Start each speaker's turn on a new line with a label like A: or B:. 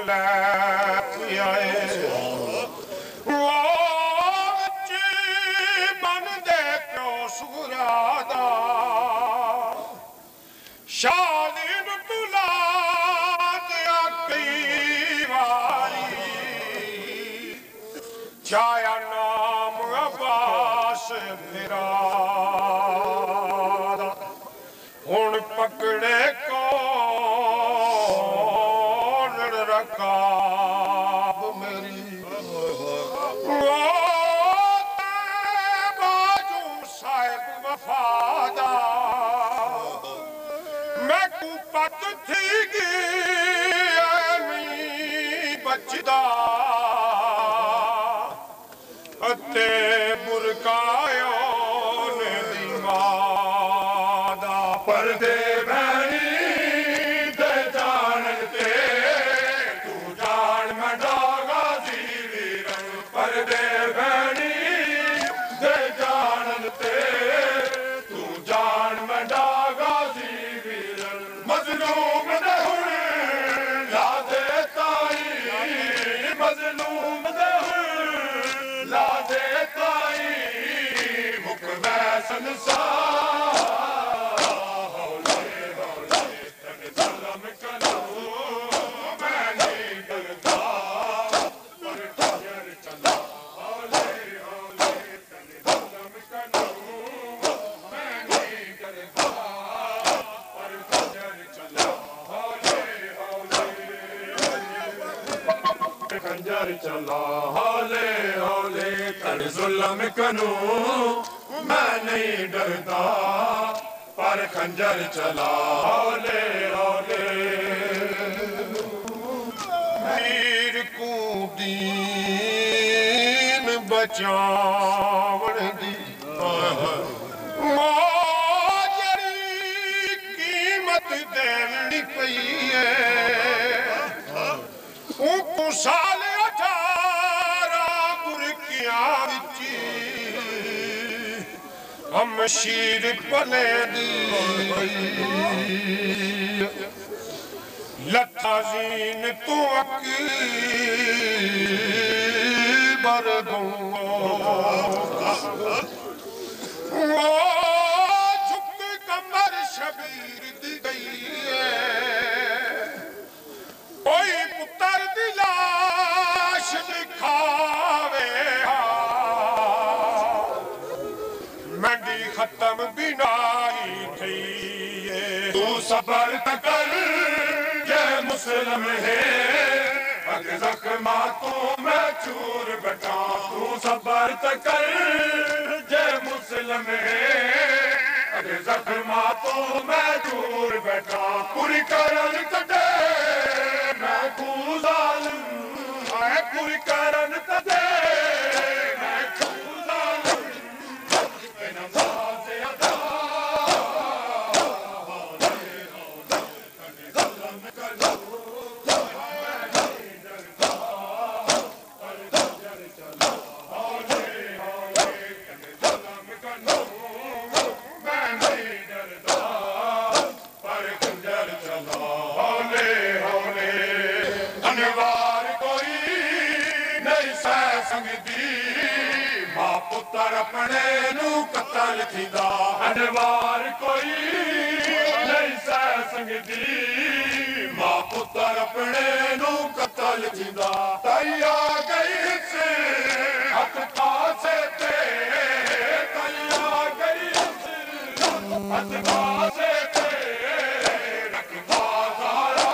A: ले आए मन दे प्यो सुरादा शालीन तुला दिया कई वारी छाया नाम अब्बास फिरा हुण पकड़े कौन रकाब मेरी बाजू साहिब वफादा मैं कुपत थी गई बचदा अते बुरकायो ने दिमादा पर्दे भैनी दे जानते तू जान मंडागा जीवीरन पर्दे भैनी दे जानते तू जान मंडागा जीवीरन मजलूम दे हुण ला दे ताई मजलूम दे हुण ला दे ताई मुख मैं संसार खंजर चला हौले हौले कर जुल्म कनू मैं नहीं डरता पर खंजर चला हौले हौले वीर को दीन बचावण दी जड़ी कीमत देनी पई है साल 18 बुरकिया हम शीर पले दी लताजीन तू अकबर झुक कमर शबीर दी गई है कोई पुत्र दी लाश दिखावे मंडी खत्म बिनाई थी तू सबर कर ये मुस्लिम है अग जख्मा तू मैं चूर बटा तू सबर कर ये मुस्लिम है अग जख्मा तू मैं चूर बैठा पूरी करन कटे मैं तू जालिम है पूरी करन कटे मैं तू जालिम नमाज अदा कलम करो पुत्र अपने नू कतल थींदा अनवार कोई नहीं सह संगदी मां पुत्र अपने नू कतल थींदा तैया गई से हथ पासे ते तैया गई से हथ पासे ते रख बाजारा